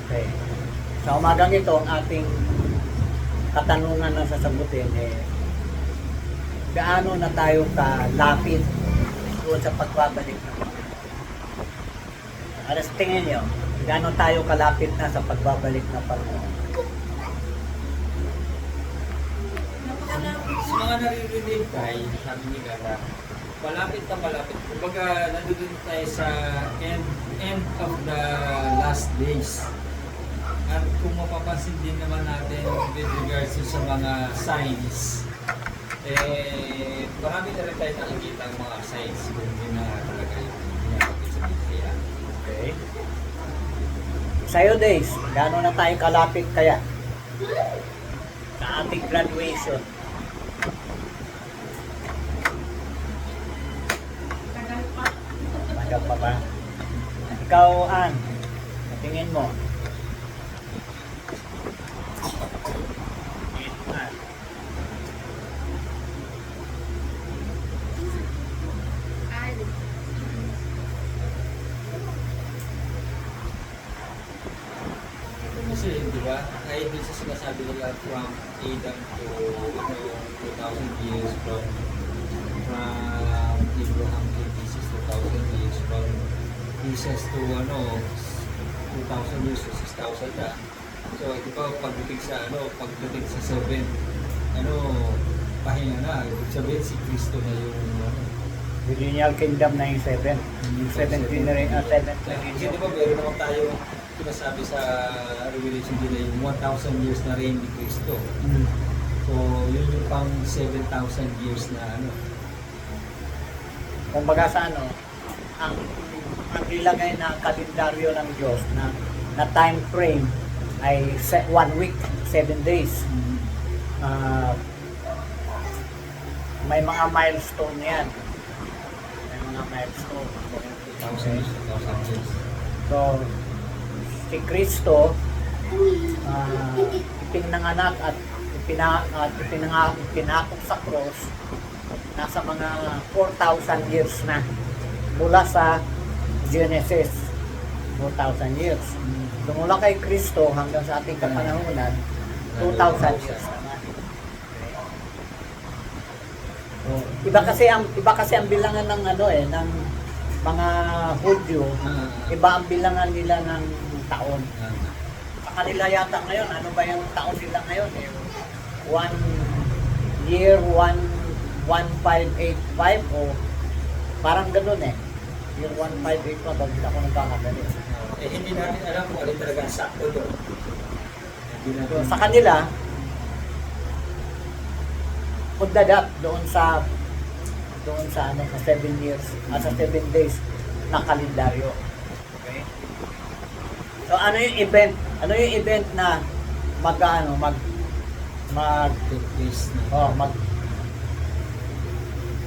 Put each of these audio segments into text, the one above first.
Okay. Sa umagang ito, ang ating katanungan na sasagutin gaano na tayo kalapit doon sa pagbabalik ng Panginoon. Alas tingin nyo, gaano tayo kalapit na sa pagbabalik ng Panginoon. Sa mga naririnig tayo, sabi ni Gala, malapit na malapit. Kumbaga, nandun tayo sa end of the last days. At kung mapapansin din naman natin with regards sa mga signs, marami na rin tayo nakikita ang mga signs kung yun na talaga yung pinapapit sa Biblia. Okay. Sa'yo, Days, gaano na tayo kalapit kaya sa ating graduation? Tagal pa ba? Ikaw, Ann, tingin mo. Ann. Kasi, di ba, kahit din sa sinasabi nila from Adam to 2,000 years, from Abraham to Jesus, 2,000 years, from Jesus to 2,000 years to 6,000 na. So, ito pa, pagdating sa 7, pahinga na. Ibig sabihin, si Kristo na yung Millennial Kingdom na yung 7. Yung 7th generation. Kasi di ba, meron naman tayo sinasabi sa Revelation din na yung 1,000 years na reign ni Kristo. So, yun yung pang 7,000 years na Kumbaga sa ang nilagay na kalendaryo ng Diyos na time frame ay 1 week, 7 days. May mga milestone yan. May mga milestone. 1,000 years, 1,000 years. So, si Kristo ipinanganak at ipinakop sa cross nasa mga 4,000 years na mula sa Genesis. 4,000 years. Lumula kay Kristo hanggang sa ating kapanahunan 2,000 years naman. So, iba kasi ang bilangan ng ng mga Hudyo, iba ang bilangan nila ng taon. Sa kanila yata ngayon, ano ba yung taon nila ngayon? 1 year, 1585 o parang ganun Year 1585, bakit ako nagkakamali. Hindi natin alam kung alin talaga ang sakto doon. So, sa kanila, pagdadat doon sa 7 years at sa 7 days na kalendaryo. Okay? So ano yung event? Ano yung event na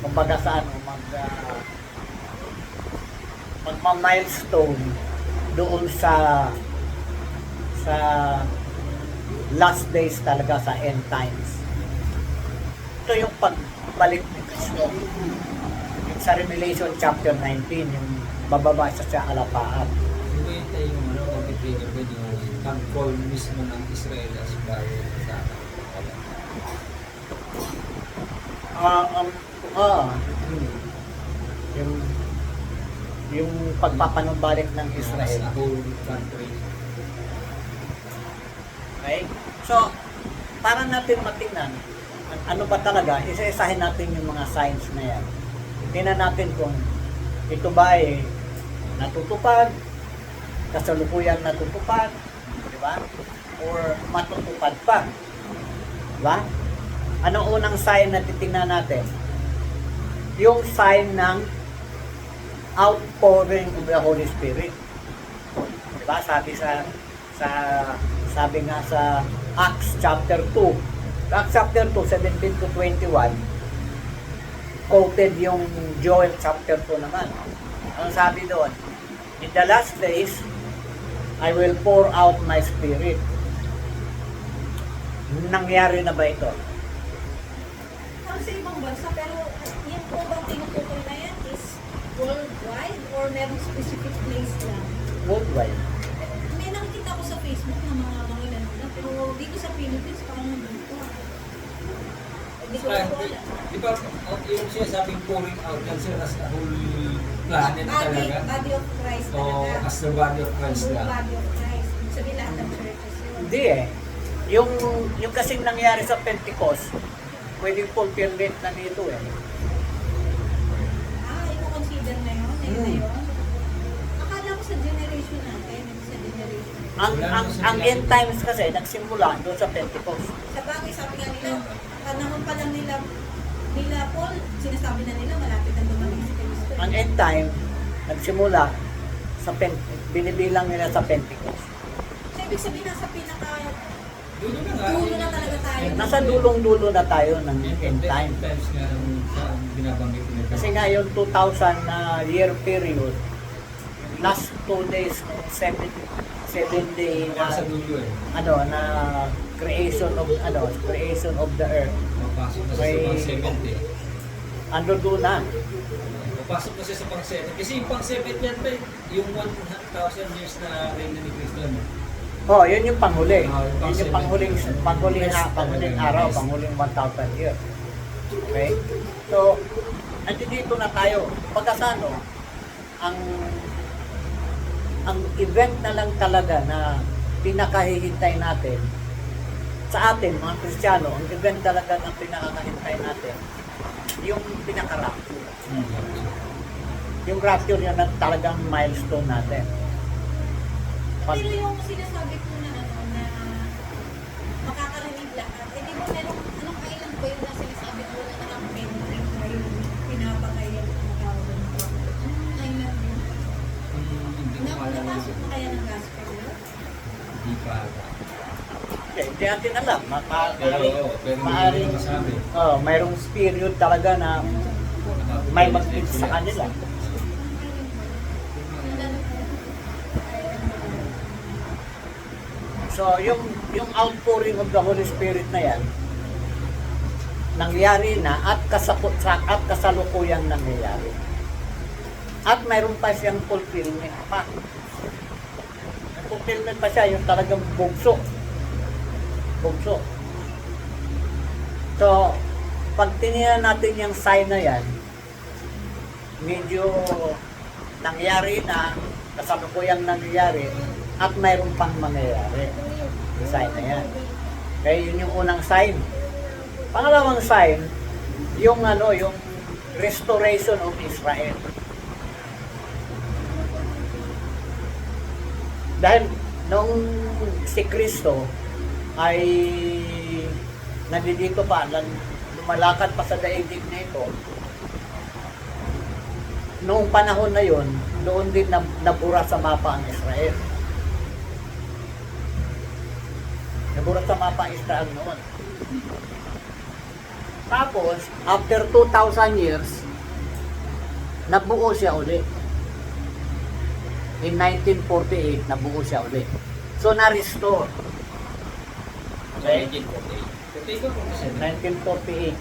kumbaga sa magma-milestone doon sa last days talaga sa end times. Ito yung pagbalik ni Kristo. Yung sa Revelation chapter 19, yung bababa sa alapaap. Hindi ba yun tayo yung mag-trigger ba yung pag-call mismo ng Israel as bago sa yung pagpapanumbalik ng Israel. Sa whole country. Okay? So, para natin matingnan, ano ba talaga, isa-isahin natin yung mga signs na yan. Tingnan natin kung ito ba ay natutupad, kasalukuyan natutupad, di ba? Or matutupad pa. Di ba? Anong unang sign na titingnan natin? Yung sign ng outpouring of the Holy Spirit. Di ba? Sabi nga sa Acts chapter 2, Acts chapter 2, 17 to 21, quoted yung Joel chapter 2 naman. Anong sabi doon? In the last days, I will pour out my spirit. Nangyari na ba ito? Sa ibang bansa, pero yung po bang tinutukoy na yan is worldwide or merong specific place lang? Worldwide. May nakikita ko sa Facebook Philippines, parang nandito. Hindi ko Ah, po alam. Di ba, yung sinasabing pouring out yan sir as the whole planet talaga? Body of Christ O talaga. as the body of Christ Full lang? body of Christ. Ibig sabihin lahat ng churches yun. Hindi eh. Yung kasing nangyari sa Pentecost, pwedeng fulfillment na nito eh. I-consider na yun? Ngayon na Hmm. yun? Akala ko sa generation natin, hindi sa generation. Ang end times kasi nagsimula doon sa Pentecost. Sa bagay, sabi nga nila, panahon pa lang nila Paul, sinasabi na nila malapit ang dumating si Kristo. Ang end time nagsimula sa binibilang nila sa Pentecost. So, ibig sabihin nasa pinaka Dulo na nga. dulo na talaga tayo. Nasa dulong-dulo na tayo ng end time. Times nga sa binabanggit nila. Kasi nga yung 2000 na year period, last 2 days, 7 day na Sa dulo eh. na creation of the earth. Papasok na siya May- sa pang 70. Ando doon na. Papasok na siya sa pang 7. Kasi yung pang 7 yan pa yung 1,000 years na reign ni Cristo. No? Oh, yun yung panghuli. Oh, yung Yun yung panghuling araw, panghuling 1,000 years. Okay? So, andito na tayo. Pagkasano, ang event na lang talaga na pinakahihintay natin sa atin, mga Kristiyano, ang event talaga na pinakahihintay natin, yung pinaka-rapture. Yung rapture yun ang talagang milestone natin. Pero yung sinasabi ko na na makakarinig lahat, eh di ba merong, anong kailan ba yun na sinasabi ko na nakapendring na yung pinapakay yung tawag ng prophet? Anong kailan yun? Hindi ko alam. Napasok na kaya ng gospel yun? Hindi pa alam. Okay, hindi natin alam. Pero hindi ko masabi. Mayroong period talaga na may mag-lead sa kanila. So, yung outpouring of the Holy Spirit na yan, nangyari na at kasalukuyang nangyayari. At mayroon pa siyang fulfillment pa. May fulfillment pa siya, yung talagang bugso. Bugso. So, pag tinignan natin yung sign na yan, medyo nangyari na, kasalukuyang nangyayari, at mayroon pang mangyayari. Yung sign na yan. Kaya yun yung unang sign. Pangalawang sign, yung yung restoration of Israel. Dahil nung si Kristo ay nandito pa, lumalakad pa sa daigdig na ito, noong panahon na yon, doon din nabura sa mapa ang Israel. Nabura sa mapa ang Israel noon. Tapos, after 2,000 years, nabuo siya uli. In 1948, nabuo siya uli. So, na-restore. Okay? 1948.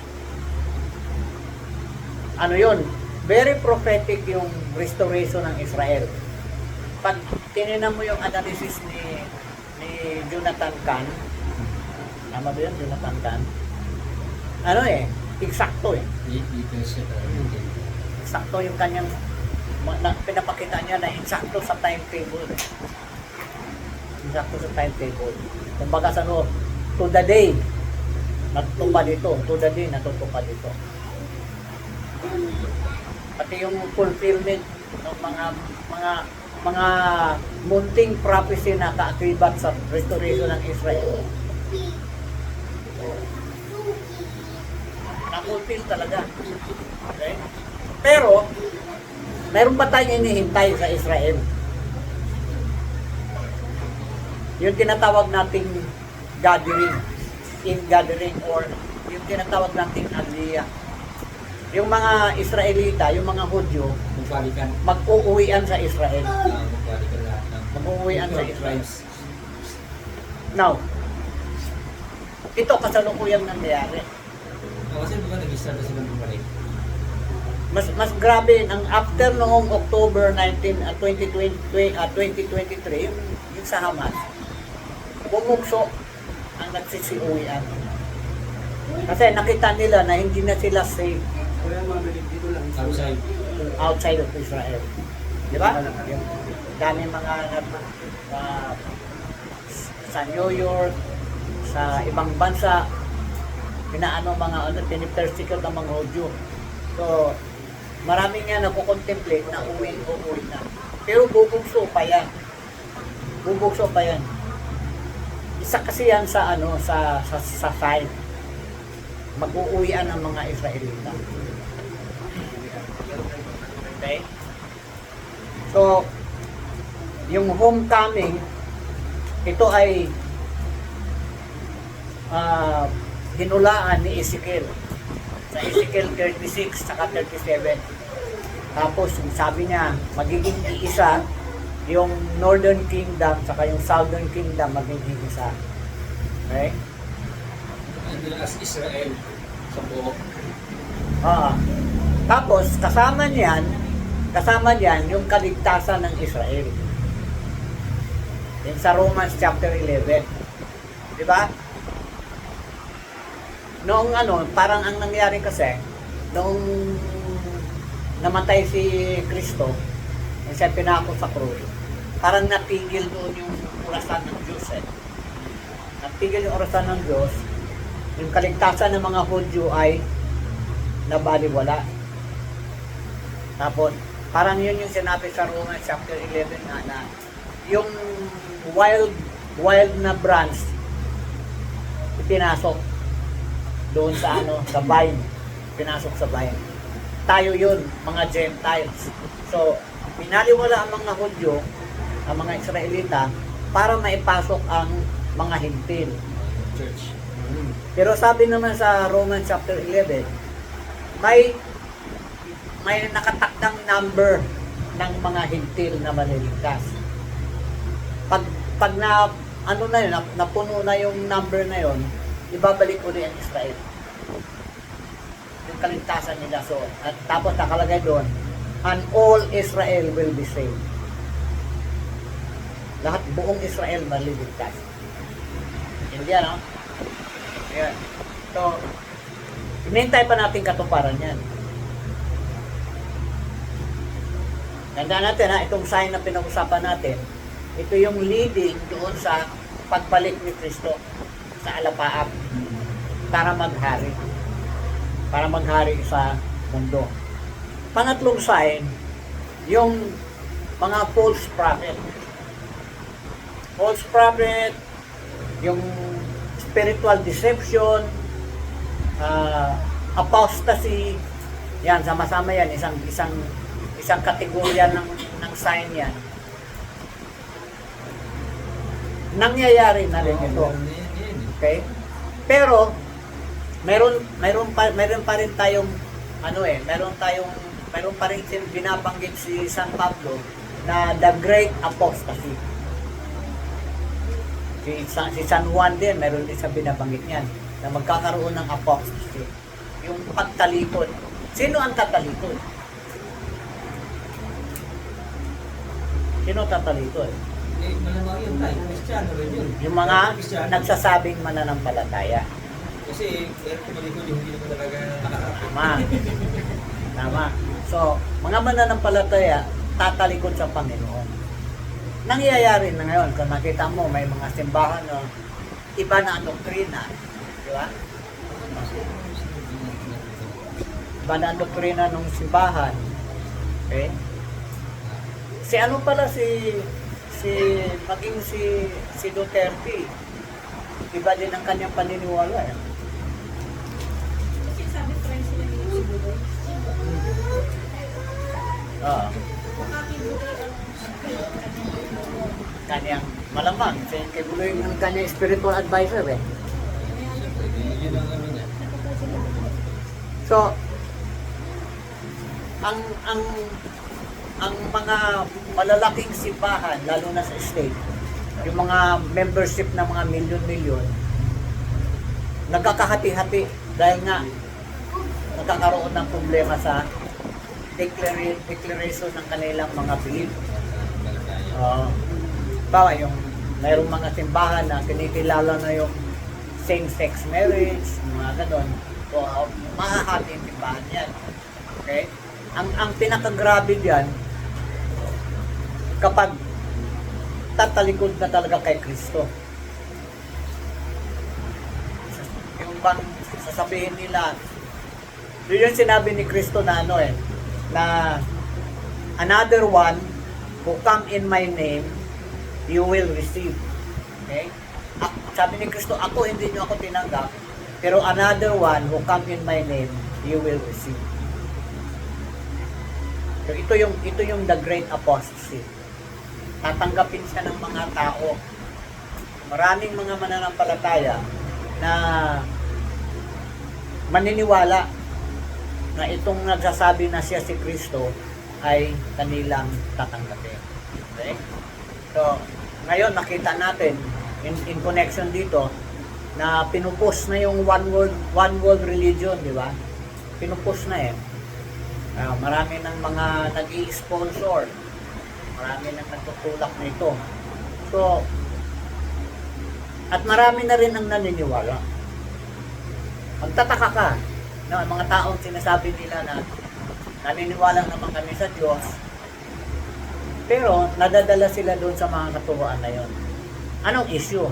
Ano yun? Very prophetic yung restoration ng Israel. Pag tininan mo yung analysis ni Jonathan Cahn, tama ba yun, Jonathan Cahn? Eksakto eh. Eksakto yung kanyang pinapakita niya na eksakto sa timetable. Eksakto sa timetable. Kumbaga sa to the day, natutupad ito. To the day, natutupad ito. Pati yung fulfillment ng mga munting prophecy na kaakibat sa restoration ng Israel. Na-fulfill talaga. Okay? Pero, mayroon pa tayong inihintay sa Israel. Yung tinatawag nating gathering or yung tinatawag nating aliyah. Yung mga Israelita, yung mga Hudyo, mag-uuwian sa Israel. Mag-uuwian sa Israel. Now, ito kasalukuyang nangyayari. Kasi di ba nag-start na sila bumalik? Mas grabe ang after noong October 2023 yung sa Hamas bumugso ang nagsisiuwian. Kasi nakita nila na hindi na sila safe Outside. outside of Israel. Di ba? Yung dami mga sa New York, sa ibang bansa, pinaano mga ano, pinipersecute ang mga Hudyo. So, marami nga nagko-contemplate na uwi na. Pero bubugso pa yan. Bubugso pa yan. Isa kasi yan sa ano, sa side. Mag-uuwian ng mga Israelita. Okay? So, yung homecoming, ito ay hinulaan ni Ezekiel sa Ezekiel 36 saka 37. Tapos sabi niya, magiging isa yung Northern Kingdom saka yung Southern Kingdom magiging isa. Okay? And as Israel sa buo. Tapos kasama niyan yung kaligtasan ng Israel. Yan sa Romans chapter 11. Di ba? Noong ano, parang ang nangyari kasi, noong namatay si Kristo, yung siya pinako sa krus, parang natigil doon yung orasan ng Diyos eh. Natigil yung orasan ng Diyos, yung kaligtasan ng mga Hudyo ay nabaliwala. Tapos, parang yun yung sinabi sa Romans chapter 11 na yung wild na branch ipinasok doon sa ano, sa vine. Pinasok sa vine. Tayo yun, mga Gentiles. So, pinaliwala ang mga Hudyo, ang mga Israelita, para maipasok ang mga Hintil. Church. Pero sabi naman sa Romans chapter 11, may nakatakdang number ng mga Hintil na maliligtas. Pag na ano na yun, napuno na yung number na yun, ibabalik uli ang Israel. Yung kaligtasan nila. So, at tapos nakalagay doon, and all Israel will be saved. Lahat, buong Israel maliligtas. Hindi ano? Ayan. So, hinintay pa natin katuparan yan. Tandaan natin ha, itong sign na pinag-usapan natin, ito yung leading doon sa pagbalik ni Kristo sa alapaap para maghari. Para maghari sa mundo. Pangatlong sign, yung mga false prophet. False prophet, yung spiritual deception, apostasy, yan, sama-sama yan, isang kategorya ng sign yan. Nangyayari na rin ito. Okay? Pero meron pa rin tayong meron pa rin binabanggit si San Pablo na the great apostasy. Si San Juan din, meron din sa binabanggit niyan na magkakaroon ng apostasy. Yung pagtalikod. Sino ang tatalikod? Sino tatalikod? Eh, malamang yun tayo. Kristiyano rin yun. Yung mga Kristiyano. nagsasabing mananampalataya. Kasi, pero tumalikod yung hindi naman talaga nakakarapin. Tama. So, mga mananampalataya, tatalikod sa Panginoon. Nangyayari na ngayon, kung nakita mo, may mga simbahan na iba na ang doktrina. Di ba? Iba na ang doktrina ng simbahan. Okay? Si ano pala si Duterte, iba din ang kanyang paniniwala. Eh. Kasi sabi friends sila ni Budoy. Kanyang malamang, kay Buloy ng kanyang spiritual advisor eh. Yun ang ano niya. So, ang mga malalaking simbahan, lalo na sa state, yung mga membership ng mga milyon-milyon, nagkakahati-hati dahil nga nagkakaroon ng problema sa declaration ng kanilang mga belief. Bawa yung mayroong mga simbahan na kinikilala na yung same-sex marriage, mga ganon. So, mahahati yung timbahan yan. Okay? Ang pinakagrabe diyan kapag tatalikod na talaga kay Kristo. Yung bang sasabihin nila, yun yung sinabi ni Kristo na ano na another one who come in my name, you will receive. Okay? Sabi ni Kristo, ako hindi nyo ako tinanggap, pero another one who come in my name, you will receive. So ito yung the great apostasy. Tatanggapin siya ng mga tao. Maraming mga mananampalataya na maniniwala na itong nagsasabi na siya si Kristo ay kanilang tatanggapin. Okay? So, ngayon nakita natin in connection dito na pinupush na yung one world religion, di ba? Pinupush na marami ng mga nag-i-sponsor, marami nang nagtutulak na ito. So, at marami na rin ang naniniwala. Magtataka ka, no, mga taong sinasabi nila na naniniwala naman kami sa Diyos, pero nadadala sila doon sa mga katuroan na yon. Anong issue?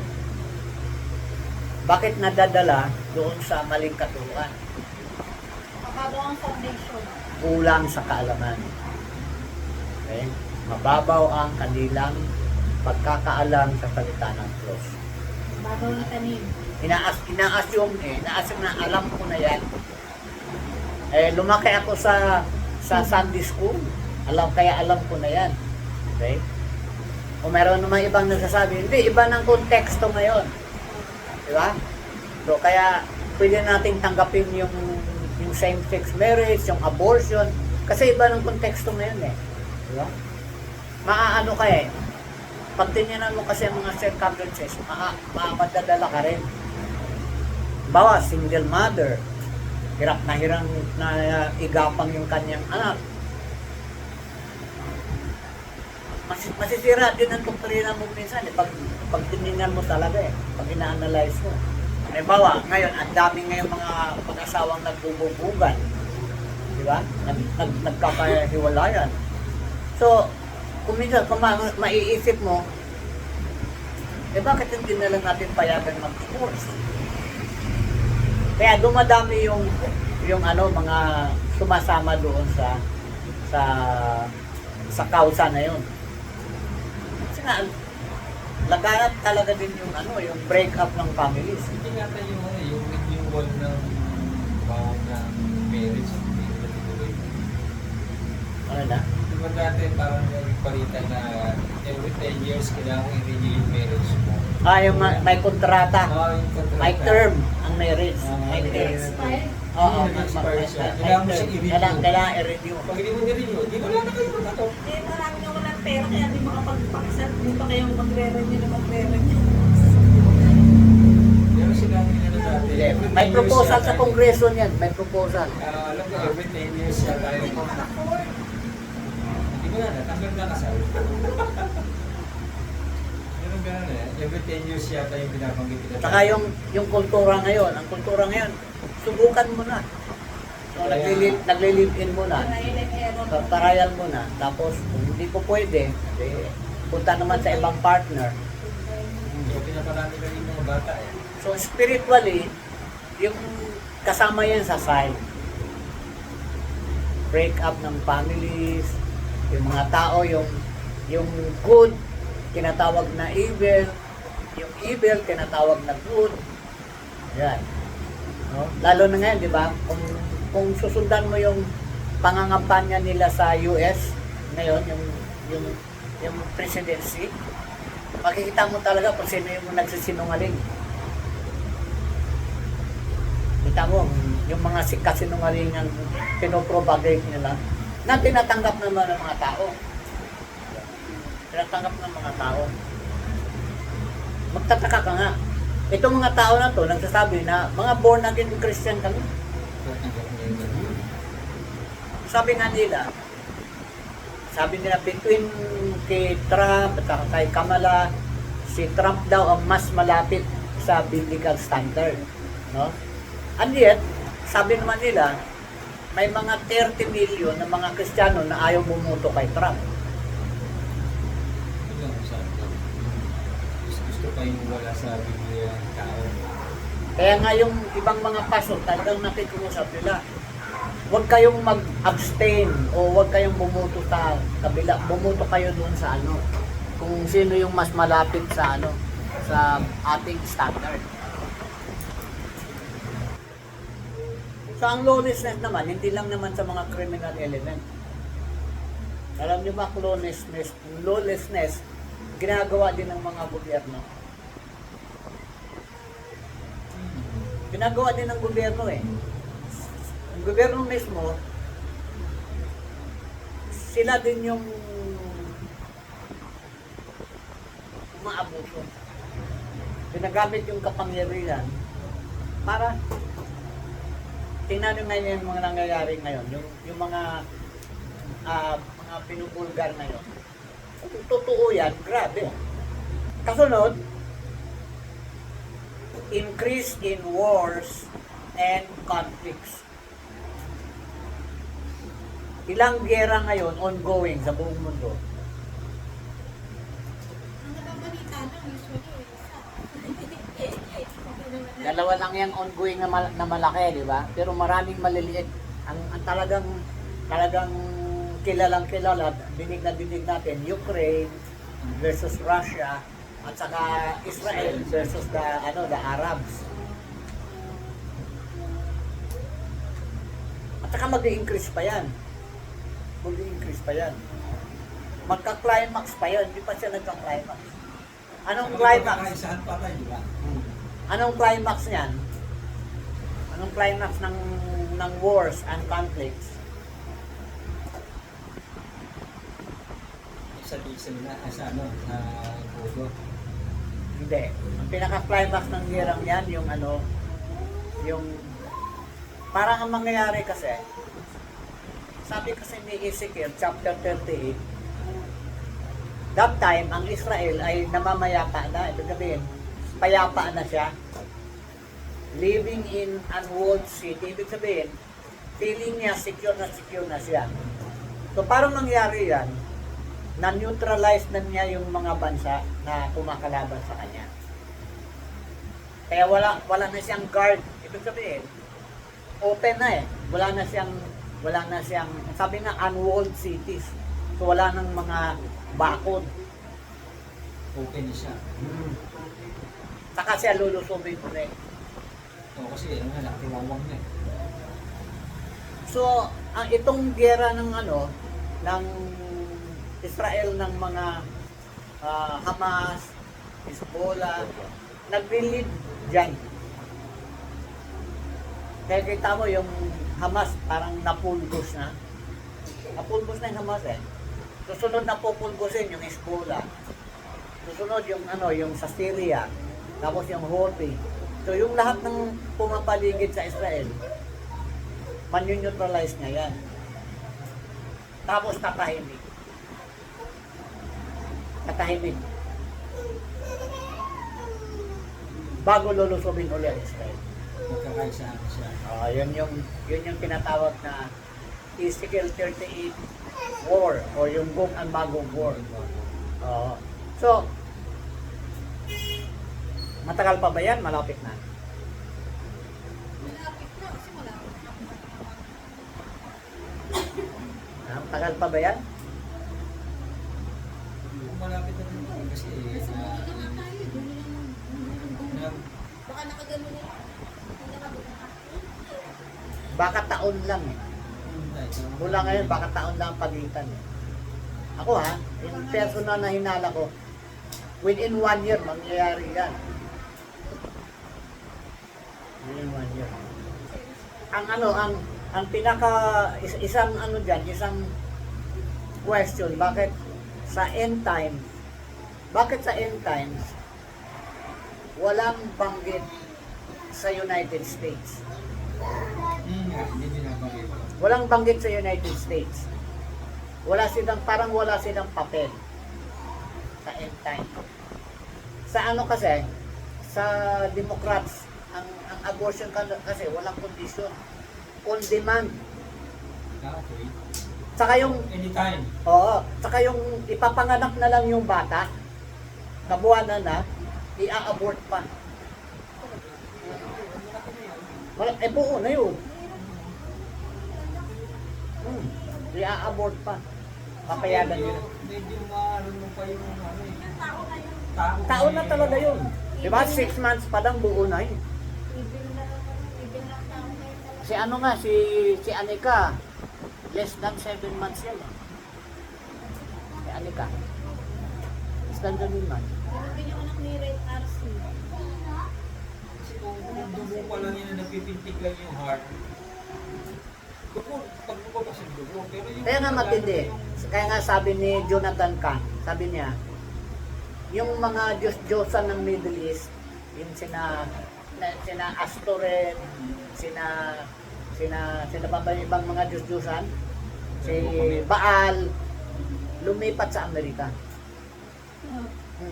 Bakit nadadala doon sa maling katuroan? Mababaw ang foundation. Kulang sa kaalaman. Okay? Mababaw ang kanilang pagkakaalam sa salita ng Diyos. Mababaw na tanim. Ina-assume na alam ko na yan. Lumaki ako sa Sunday school. Alam ko na yan. Okay? O meron naman ibang nagsasabi, hindi, iba ng konteksto ngayon. Di ba? So, kaya pwede natin tanggapin yung same-sex marriage, yung abortion, kasi iba ng konteksto ngayon Di ba? Maaano ka pag tinyanan mo kasi ang mga circumstances, madadala ka rin. Bawa, single mother, hirap na igapang yung kanyang anak. Masisira din ang doktrina mo minsan pag tinignan mo talaga pag ina-analyze mo. Halimbawa, ngayon, ang dami ngayon mga mag-asawang nagbubugan. Di ba? Nagkakahiwalayan. So, kung minsan, maiisip mo, bakit hindi na lang natin payagan mag-divorce? Kaya dumadami yung mga sumasama doon sa kausa na yun. Kasi nga, laganap talaga din yung break up ng families. Hindi nga tayo yung renewal ng marriage, hindi na tinuloy. Ano na? Diba dati parang nagpalitan na every 10 years kailangan mo i-renew yung marriage mo. Yung may kontrata. Yung kontrata. May term ang marriage. May Hindi term. expired. Oo, Nag-expire siya. may Kailangan mo term. siya i-renew. Kailangan i-renew. Pag hindi mo ni-renew, di wala na kayo magkato. Eh, marami na walang pera, kaya di makapagpakasal. Hindi pa kayong magre-renew. Pero sinabi nila dati. every 10 May years proposal yata sa kongreso niyan. May proposal. alam ko, every 10 years siya tayo. Hindi ko afford. Hindi ko na, natanggal na kasal. Ganun every 10 years yata yung binabanggit nila. Saka yung kultura ngayon, ang kultura ngayon, subukan mo na. So, naglilive-in mo na. Trial and error. Trial mo na. Tapos, kung hindi po pwede, punta naman sa ibang partner. So, pinaparami na rin yung mga bata So, spiritually, yung kasama yan sa side. Break up ng families, yung mga tao, yung good, tinatawag na evil, yung evil, tinatawag na good. Yan. No? Lalo na ngayon, di ba? Kung susundan mo yung pangangampanya nila sa US, ngayon, yung presidency, makikita mo talaga kung sino yung nagsisinungaling. Kita mo, yung mga kasinungaling ang pinopropagate nila, na tinatanggap naman ng mga tao. Tinatanggap ng mga tao. Magtataka ka nga. Itong mga tao na to, nagsasabi na mga born again Christian kami. Sabi nila, between kay Trump at kay Kamala, si Trump daw ang mas malapit sa biblical standard, no? And yet, sabi naman nila, may mga 30 million na mga Kristiyano na ayaw bumuto kay Trump. Yun lang ang sabi ko. Gusto pa yung wala sa Biblia ang tao. Kaya nga yung ibang mga pastor, talagang nakikiusap nila, huwag kayong mag-abstain o huwag kayong bumuto sa kabila. Bumuto kayo doon sa ano, kung sino yung mas malapit sa ano, sa ating standard. So ang lawlessness naman, hindi lang naman sa mga criminal element. Alam niyo ba, lawlessness, ginagawa din ng mga gobyerno. Ginagawa din ng gobyerno eh. Ang gobyerno mismo, sila din yung umaabuso. Ginagamit yung kapangyarihan para tingnan nyo ngayon yung mga nangyayari ngayon, yung mga pinupulgar ngayon. Kung totoo yan, grabe. Kasunod, increase in wars and conflicts. Ilang gera ngayon ongoing sa buong mundo. Ang nababalita lang, usually, isa. Dalawa lang yung ongoing na malaki, di ba? Pero maraming maliliit. Ang talagang kilalang kilala, dinig na dinig natin, Ukraine versus Russia at saka Israel versus the Arabs. At saka mag-i-increase pa yan. Mag-i-increase pa yan. Magka-climax pa yan, hindi pa siya nagka-climax. Anong climax? Saan pa tayo, di ba? Anong climax niyan? Anong climax ng wars and conflicts? Sa nila, sa Bodo. Hindi. Ang pinaka-climax ng gerang yan, yung parang ang mangyayari kasi, sabi kasi ni Ezekiel, chapter 38, that time, ang Israel ay namamayapa na. Ibig sabihin, payapa na siya. Living in unwalled city. Ibig sabihin, feeling niya secure na siya. So, parang nangyari yan, na-neutralize na niya yung mga bansa na kumakalaban sa kanya. Kaya wala na siyang guard. Ibig sabihin, open na eh. Wala na siyang, sabi nga, unwalled cities. So, wala nang mga bakod. Open siya. Saka siya lulusubin ko rin. Oo, kasi nakatiwawang na eh. So, itong gera ng ng Israel ng mga Hamas, Hezbollah, nag-lead dyan. Kaya kita mo yung Hamas parang napulgos na. Napulgos na yung Hamas eh. Susunod na pupulgosin yung Hezbollah. Susunod yung yung sa Syria. Tapos yung Houthi. So yung lahat ng pumapaligid sa Israel, man-neutralize niya yan. Tapos tatahimik. Tatahimik. Bago lulusubin ulit ang Israel. Magkakaisahan siya. Yun yung tinatawag na Ezekiel 38 war o yung Gog and Magog war. So, matagal pa ba yan? Malapit na. Malapit na, kasi malapit na. Matagal pa ba yan? Malapit na rin kasi Nasa dulo na nga tayo, dulo na. Baka nakagano na. Baka taon lang eh. Mula ngayon, baka taon lang ang pagitan eh. Ako yung personal na hinala ko, within 1 year, mangyayari yan. Within 1 year. Ang pinaka, isang isang question, bakit sa end times, walang banggit sa United States? Hindi binabagay. Walang banggit sa United States. Parang wala silang papel sa end time. Sa sa Democrats, ang abortion kasi walang condition. On demand. Okay. Saka yung, Anytime. oo, saka yung ipapanganak na lang yung bata, kabuwanan na, i-abort pa. Wala, buo na yun. I-abort pa. Papayagan yun. Medyo marunong pa yung ano eh. Yung tao na yun. Taon na talaga yun. Diba? 6 months pa lang buo na yun. Ibig lang tao na yun talaga. Si ano nga, si Anika, less than 7 months yan. Si Anika. Less than 7 months. Ganun din yung anak ni Ray RC. Kasi kung dugo pa lang yun na napipintig lang yung heart. Dugo, pag lumabas yung dugo. Pero yung Kaya nga matindi. Kaya nga sabi ni Jonathan Kahn, sabi niya, yung mga Diyos-Diyosan ng Middle East, yung sina Astoret, sina pa ba yung ibang mga Diyos-Diyosan? Si Baal, lumipat sa Amerika.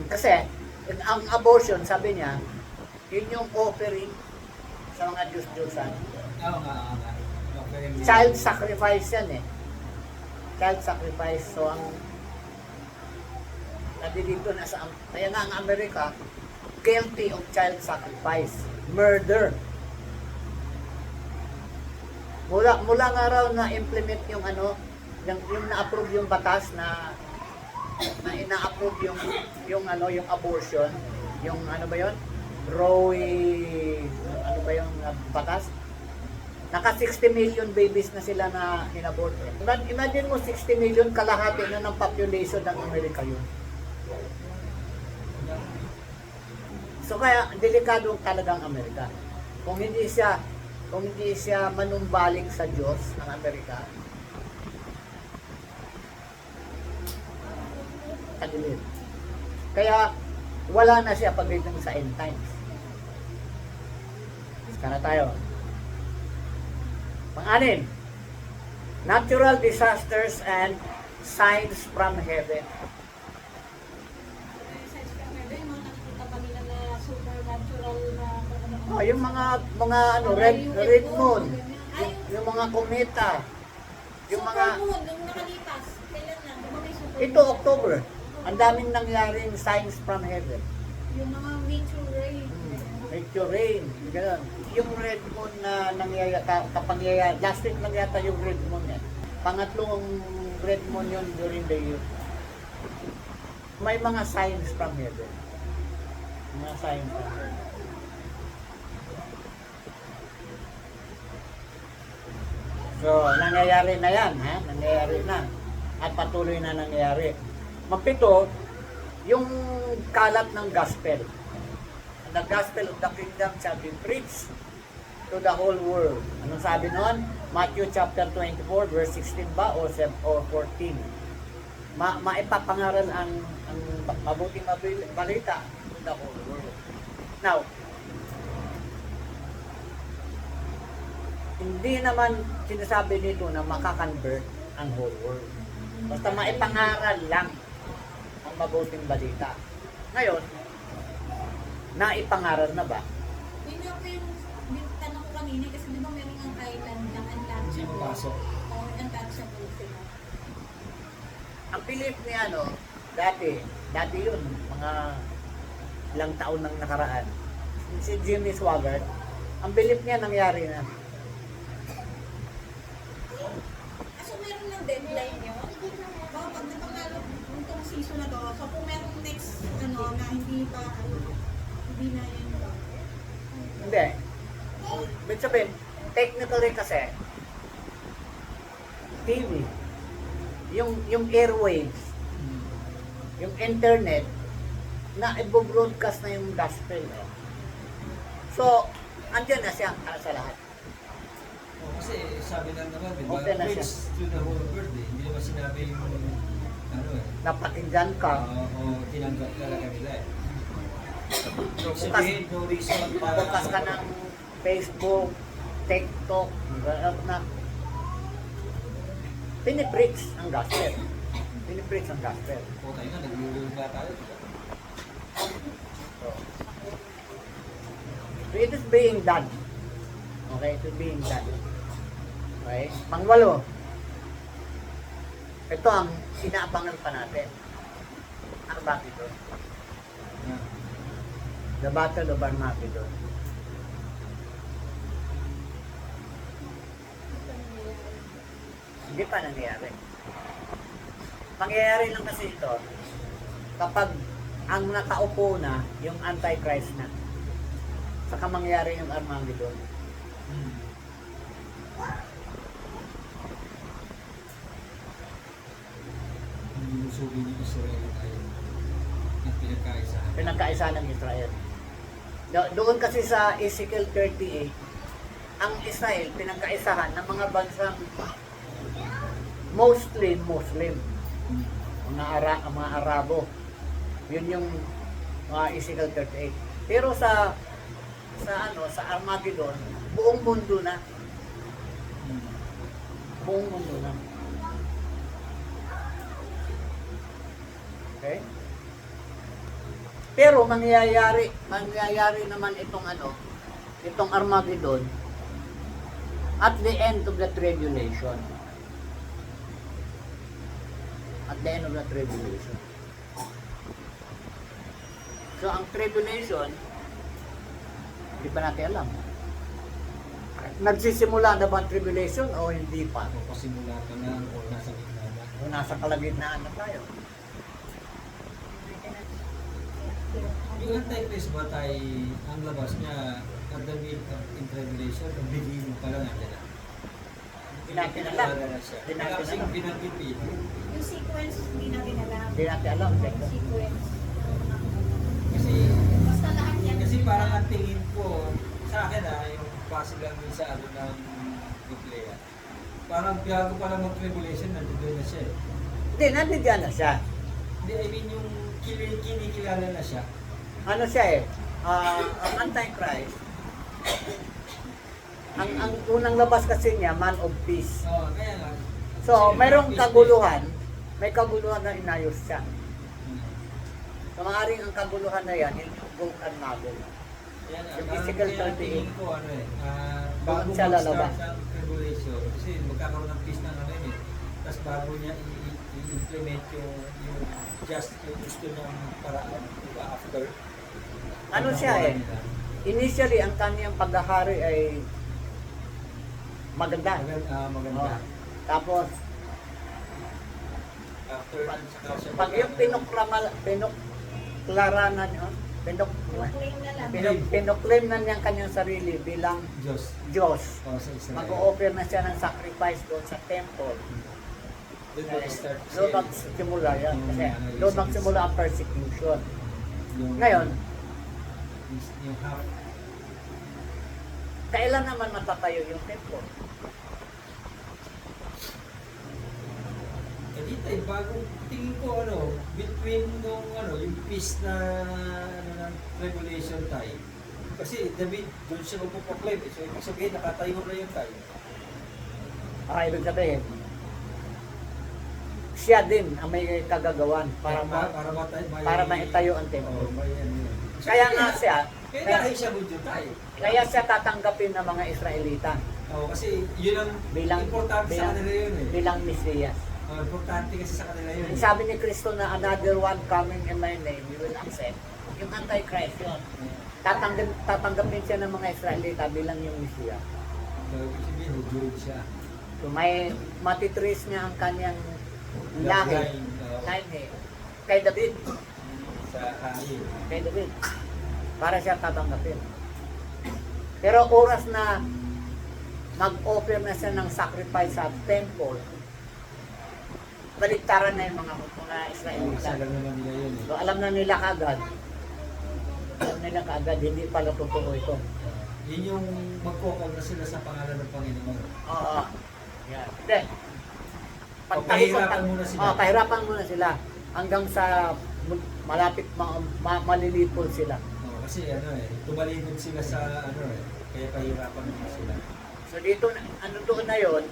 Kasi, ang abortion, sabi niya, yun yung offering sa mga Diyos-Diyosan. Oo nga, oo nga. Okay. Child sacrifice yan eh. Child sacrifice. So, ang dito na sa, kaya nga ang Amerika, guilty of child sacrifice. Murder. Mula nga raw na implement yung ano, yung na-approve yung batas na ina-approve yung ano, yung abortion, yung ano ba yon? Roe, ano ba yung batas? Naka 60 million babies na sila na inabort. Imagine mo 60 million, kalahati na ng population ng Amerika yun. So kaya delikado talaga ang Amerika. Kung hindi siya manumbalik sa Diyos ng Amerika, tagilid. Kaya wala na siya pagdating sa end times. Sana tayo. Pang-anim, natural disasters and signs from heaven. Yung mga nakikita pa nila na supernatural na Oh, yung mga ano, red moon, yung mga kometa, yung mga Supermoon, nung nakalipas, kailan lang? Di ba may supermoon? ito October, ang daming nangyaring signs from heaven. Yung mga nature rain. Nature rain, gano'n. Yung red moon na kapangyayari, last week lang yata yung red moon yan. Pangatlong red moon yun during the year. May mga signs from heaven. Mga signs from heaven. So, nangyayari na yan, ha? Nangyayari na. At patuloy na nangyayari. Mapito, yung kalat ng gospel. The gospel of the kingdom shall be preached to the whole world. Anong sabi noon? Matthew chapter 24, verse 16 ba? O 14. Maipapangaral ang mabuting balita to the whole world. Now, hindi naman sinasabi nito na makakonvert ang whole world. Basta maipangaral lang ang mabuting balita. Ngayon, naipangaral na ba? Yun nga po yung tanong ko kanina kasi di ba meron ang island ng Hindi untouchable? mapasok. O untouchable sila. Ang belief ni ano, dati yun, mga ilang taon nang nakaraan. Si Jimmy Swaggart, ang belief niya nangyari na. So meron ng deadline yun? Baka pag napangalo itong season na to, so kung meron next na hindi na yun ba? Hindi. Ibig sabihin, technically kasi, TV, yung airwaves, yung internet, na i-broadcast na yung gospel. Eh. So, andyan na siya sa lahat. Oh, kasi sabi lang naman, di ba? Okay na siya. Preach to the whole world eh. Hindi naman sinabi yung ano eh. Napakinggan ka. O tinanggap talaga nila eh. So, Bukas- sabihin, no reason para... Bukas ka ng Facebook, TikTok, na pinipreach ang gospel. Pinipreach ang gospel. O tayo nga, nag-iulong nga tayo. So it is being done. Okay, it is being done. Okay, pangwalo. Ito ang inaabangan pa natin. Armageddon. Yeah. The Battle of Armageddon. Hindi pa nangyayari. Mangyayari lang kasi ito kapag ang nakaupo na yung Antichrist na. Saka mangyayari yung Armageddon. Hmm. Hindi lusugin yung Israel tayo at pinagkaisahan. Pinagkaisa ng Israel. Doon kasi sa Ezekiel 38, ang Israel pinagkaisahan ng mga bansang mostly Muslim, Hmm. mga Arabo. Yun yung mga Ezekiel 38. Pero sa Armageddon, buong mundo na. Hmm. Buong mundo na. Okay? Pero mangyayari naman itong Armageddon at the end of the tribulation. At the end of the tribulation. So ang tribulation, hindi pa natin alam. Nagsisimula na ba ang tribulation o hindi pa? O pasimula ka na o nasa gitna na. O nasa kalagitnaan na tayo. Yung Antichrist ba tayo, ang labas niya at the mid of in tribulation, ang bigin mo pala nandiyan na. Hindi natin alam. Pinakilala na siya. Hindi natin Kasi alam. pinagpipit. Yung sequence, hindi natin alam. Hindi natin alam. Yung sequence. Kasi, Basta lahat yan. kasi parang ang tingin ko, sa akin yung base lang din sa ano ng Biblia. Parang bago pa lang mag-tribulation, nandun na siya eh. Hindi, nandiyan na siya. Hindi, I mean yung kinikilala na siya. Ano siya eh, ang Antichrist, ang unang labas kasi niya, man of peace. Oo, kaya nga. So, Kasi mayroong peace, kaguluhan, may kaguluhan na inayos siya. Hmm. So, maaaring ang kaguluhan na yan, yung Gog and Magog. Yan, Yung parang physical kaya 38. tingin ko bago siya lalabas. mag-start ang tribulation, kasi magkakaroon ng peace ng ano yun eh. Tapos bago niya i-implement yung gusto niyang paraan, diba, after. Ano siya eh, initially, ang kanyang paghahari ay maganda. Maganda. Oh. Tapos, After, saka siya pag yung pinuklaranan niya, Claim na lang. pinuklaim na niyang kanyang sarili bilang Diyos. Diyos. O sa Israel. Mag-o-offer na siya ng sacrifice doon sa temple. Doon mag-start Doon magsimula yan. Kasi doon magsimula ang persecution. yung, Ngayon, yung half. kailan naman matatayo yung temple? Tayo, bagong tingin ko between nung yung peace na ng tribulation time. Kasi David, doon siya magpo-proclaim. So, ibig sabihin, nakatayo na yung time. Ibig sabihin, siya din ang may kagagawan para maitayo ang temple. Kaya nga siya, Kaya dahil siya budyo tayo. kaya siya tatanggapin ng mga Israelita Kasi yun ang importante sa kanila yun eh. bilang Mesiyas. Importante kasi sa kanila yun. Sabi ni Kristo na another one coming in my name, you will accept. Yung Antichrist yun. Tatanggapin siya ng mga Israelita bilang yung Mesiyas. So, ibig sabihin, hujud siya. So may matitrace niya ang kanyang lahi. Lahi. Kay David. Sa kain. Kay David. Para siya tatanggapin. Pero oras na mag-offer na siya ng sacrifice sa temple, baliktaran na yung mga Israelita. Alam naman nila yun eh. So alam na nila kaagad. Alam nila kaagad, hindi pala totoo ito. Yun yung magkokol na sila sa pangalan ng Panginoon. Oo. Yan. Hindi. Pahirapan muna sila. Pahirapan muna sila. Hanggang sa malapit malilipol sila. Kasi tumalikod sila sa kaya pahirapan muna sila. So dito, doon na yon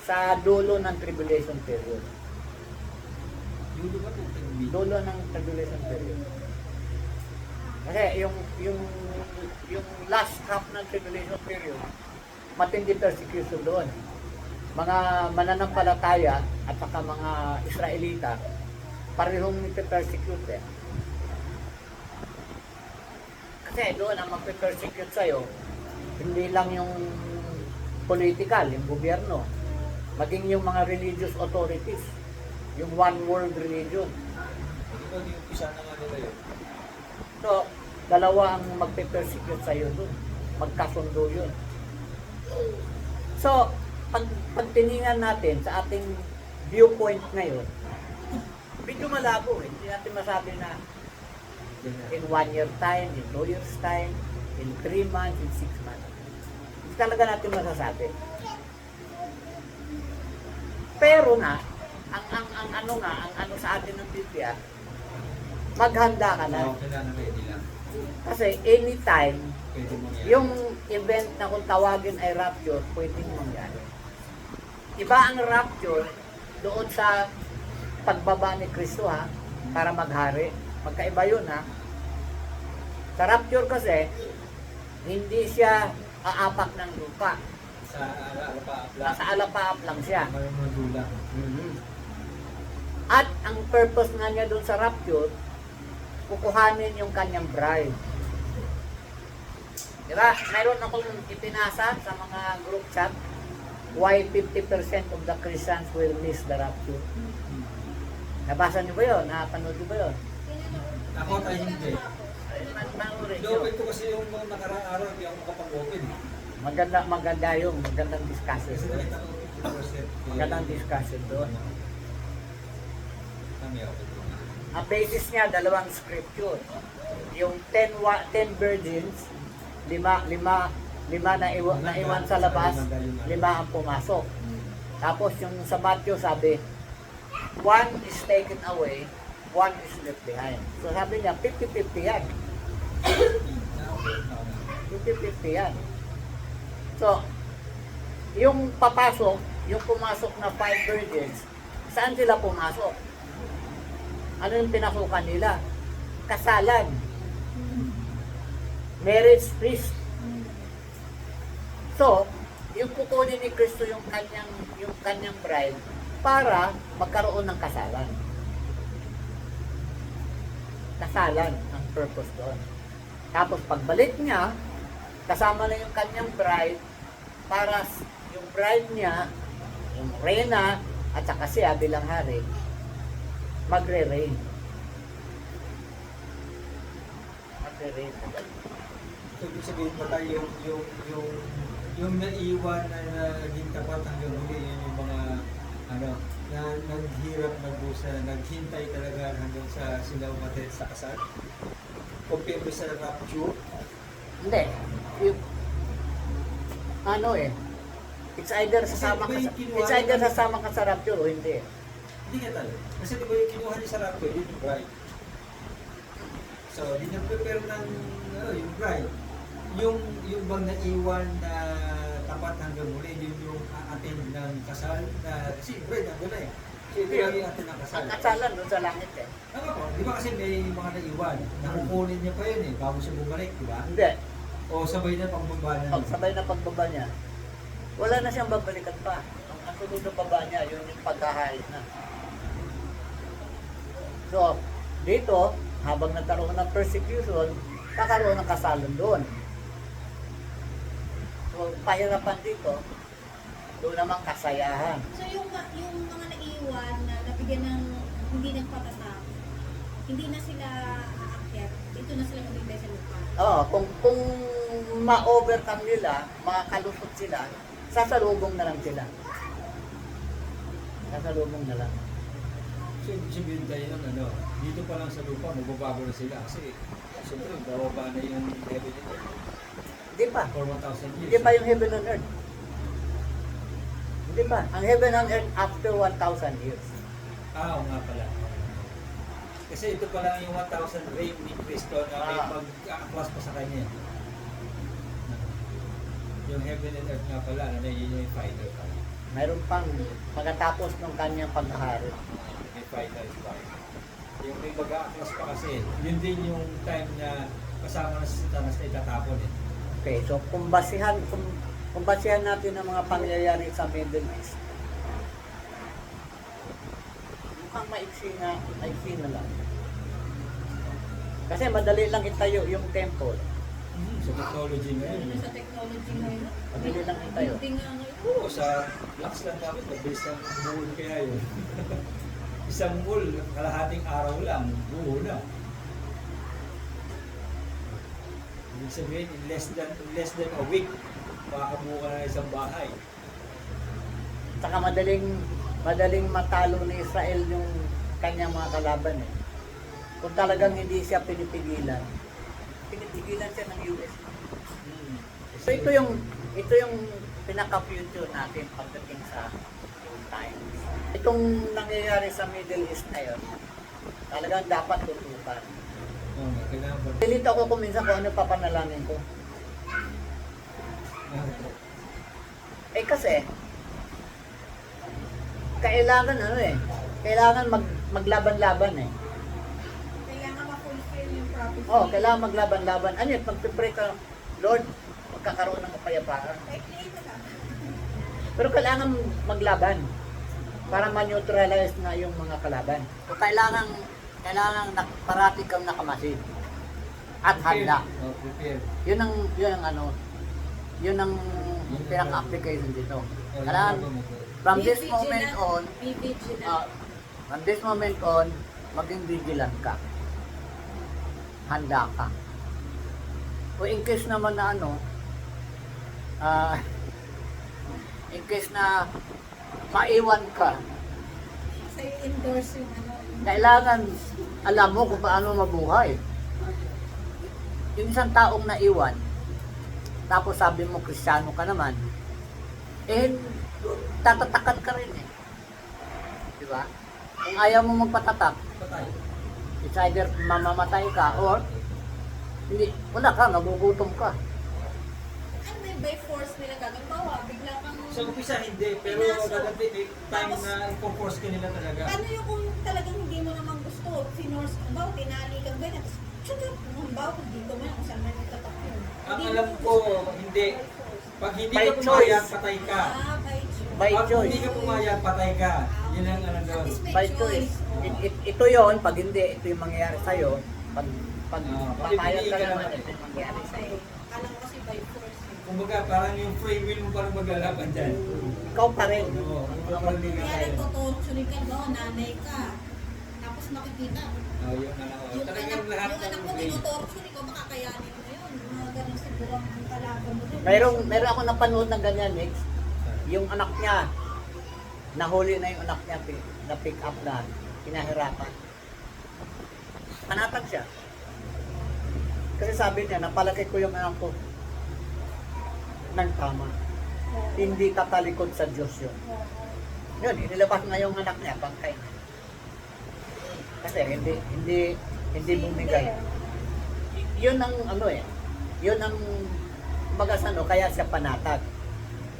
sa dulo ng tribulation period. Dulo ba itong Dulo ng tribulation period. Kasi yung last half ng tribulation period, matindi persecution doon. Mga mananampalataya at saka mga Israelita, parehong ipe-persecute eh. Kasi doon ang magpe-persecute sa'yo, hindi lang yung political, yung gobyerno, maging yung mga religious authorities, yung one world religion. Hindi ba yung isa na nga nila yun? So, dalawa ang magpe-persecute sa'yo doon. Magkasundo yun. So, pag tiningnan natin sa ating viewpoint ngayon, medyo malabo eh. Hindi natin masabi na in 1 year time, in 2 years time, in 3 months, in 6 months. Hindi talaga natin masasabi. Pero nga, ang ano sa atin ng Biblia, maghanda ka na. Kailangan ready lang. Kasi anytime, Pwede mangyari. yung event na kung tawagin ay rapture, pwedeng mangyari. Iba ang rapture doon sa pagbaba ni Kristo ha, para maghari. Magkaiba yun ha. Sa rapture kasi, hindi siya aapak ng lupa. Sa alapaap lang. Nasa alapaap lang siya. Marunodula. At ang purpose nga niya doon sa rapture, kukuhanin yung kanyang bride. Diba? Mayroon akong ipinasa sa mga group chat, why 50% of the Christians will miss the rapture. Nabasa niyo ba yun? Napanood niyo ba yun? Ako tayo hindi. Manoorin niyo. I-open ko kasi yung mga nakaraang araw, hindi ako makapag-open. Maganda yung magandang discussion Kasi doon. nakita ko 50%. Magandang discussion doon. Kami ako. Ang basis niya, dalawang scripture. Yung 10 virgins, lima naiwan sa labas, 5 ang pumasok. Tapos yung sa Matthew sabi, 1 is taken away, 1 is left behind. So sabi niya, 50-50 yan. 50-50 yan. So, yung papasok, yung pumasok na 5 virgins, saan sila pumasok? Ano yung pinasukan nila? Kasalan. Marriage feast. So, yung kukunin ni Kristo yung kanyang bride para magkaroon ng kasalan. Kasalan ang purpose doon. Tapos pagbalik niya, kasama na yung kanyang bride para yung bride niya, yung reyna at saka siya bilang hari, magre-reign. Magre-reign. So, ibig sabihin pa tayo yung naiwan na naging tapat hanggang huli, yun yung mga ano, na naghirap, nagbusa, naghintay talaga hanggang sa sila umatid sa kasal. Compare sa rapture. Hindi. Ano eh, it's either sasama ka sa rapture o hindi. Hindi nga talaga. Kasi di ba yung kinuha niya sa rapture, yun yung bride. So, di na prepare ng yung bride. Yung bang naiwan na tapat hanggang muli, yun yung attend ng kasal na, kasi bride nandun na eh. So, ito lang yung attend ng kasal. Ang kasalan doon sa langit eh. Ano po? Di ba kasi may mga naiwan, nakukunin niya pa yun eh, bago siya bumalik, di ba? Hindi. O sabay na pagbaba na. Pagsabay na pagbaba niya, wala na siyang babalikan pa. Ang sunod na baba niya, yun yung pagkahari na. So, dito, habang nagkaroon ng persecution, kakaroon ng kasalan doon. So, pahirapan dito, doon naman kasayahan. So yung mga naiwan na nabigyan ng hindi nagpatatak, hindi na sila aakyat, dito na sila magbibigay sa lupa. Oo, kung ma-overcome nila, makalusot sila, sasalubong na lang sila. Sasalubong na lang. So, ibig sabihin tayo ng ano, dito pa lang sa lupa, magbabago na sila kasi siyempre, bababa na yung heaven and earth Hindi pa. for 1,000 years. Hindi pa yung heaven on earth. Hindi pa. Ang heaven on earth after 1,000 years. Oo nga pala. Kasi ito pa lang yung 1,000 reign ni Cristo na may pag-aklas pa sa kanya. Yung heaven and earth nga pala, ano, yun yung final pa. Mayroon pang pagkatapos ng kanyang paghahari. May final pa. Yung may mag-aaklas pa kasi, yun din yung time na kasama na sa Satanas na itatapon eh. Okay, so kung basihan natin ang mga pangyayari sa Middle East, mukhang maiksi na lang. Kasi madali lang itayo yung temple. Sa technology ngayon. Ano sa technology ngayon? Madali lang itayo. Hindi nga ngayon. Oo, sa blocks lang kami, mabilis lang buo kaya yun. Isang mall, kalahating araw lang, buo na. Ibig sabihin, in less than a week, makakabuo ka na ng isang bahay. Saka madaling matalo ni Israel yung kanyang mga kalaban eh. Kung talagang hindi siya pinipigilan siya ng US. So ito yung pinaka-future natin pagdating sa time. Itong nangyayari sa Middle East ngayon, talagang dapat tutukan. Oo, kailangan ba? Dilito ako kung minsan kung ano papanalangin ko. Eh kasi, kailangan kailangan maglaban-laban eh. Kailangan ma-fulfill yung prophecy. Oh, kailangan maglaban-laban. Ano yun, pagpipray ka, Lord, magkakaroon ng kapayapaan. Kahit liit na lang. Pero kailangan maglaban para ma-neutralize na yung mga kalaban. So kailangan parati kang nakamasid at handa. Oh, prepare. Yun ang pinaka-application dito. Kailangan from this moment on, Be vigilant. from this moment on, maging vigilant ka. Handa ka. O in case naman na in case na maiwan ka, Sa'yo endorse yung ano. kailangan alam mo kung paano mabuhay. Yung isang taong naiwan, tapos sabi mo Kristiyano ka naman, tatatakan ka rin eh. Di ba? Kung ayaw mo magpatatak, Patay. it's either mamamatay ka or hindi, wala ka, nagugutom ka. Ano may by force nila gagawin? Bawa, bigla kang... Sa umpisa hindi, pero dadating time na ipo-force ka nila talaga. Ano yung kung talagang hindi mo naman gusto? Sinorse ka ba? Tinali ka ba? Tsaka, bawa, dito mo yan kung saan man itatak yun. Ang Hindi alam mo ko, gusto. hindi. Pag hindi By ka pumayag, choice. patay ka. By choice. By Pag choice. hindi ka pumayag, patay ka. Yun ang ano At doon. least may By choice. Oo. Ito yon, pag hindi, ito yung mangyayari sa'yo. Pag Pag papayag ka pipili ka naman, naman. ito yung mangyayari sa'yo. Alam ko kasi by force. Kumbaga, parang yung free will mo parang maglalaban dyan. Ikaw pa rin. Oo, Ang magbibigay Kaya sa'yo. nagtotorture ka ba? Nanay ka. Tapos makikita. Yun ano. Yung Talagang anak, lahat yung anak mo ng way. tinotorture, ikaw baka kayanin mo yun. Mga ganun siguro ang kalaban mo dun. Meron ako napanood ng ganyan, Nix. Yung anak niya, nahuli na yung anak niya, na pick up na, pinahirapan. Panatag siya. Kasi sabi niya, napalaki ko yung anak ko ng tama. Hindi tatalikod sa Diyos yun. Yun, inilabas na yung anak niya, bangkay niya. Kasi hindi bumigay. Yun ang yun ang kaya siya panatag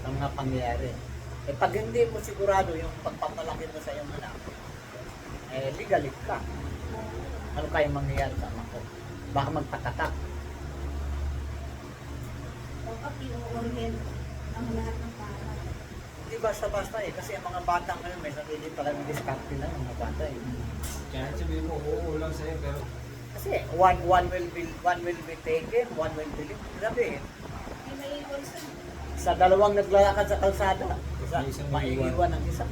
ng mga pangyayari. Eh pag hindi mo sigurado yung pagpapalaki mo sa iyong anak, legalit ka. Ano kaya mangyayari sa anak ko? Baka magpatatak. Dapat i-orient ang lahat ng para. Hindi basta-basta kasi ang mga bata ngayon may sarili palang diskarte na yung mga bata eh. Kaya sabihin mo, oo lang sa'yo, pero Kasi one will be taken, one will be left. Sabi, May maiiwan sa sa dalawang naglalakad sa kalsada, isa May isang maiiwan ng isa.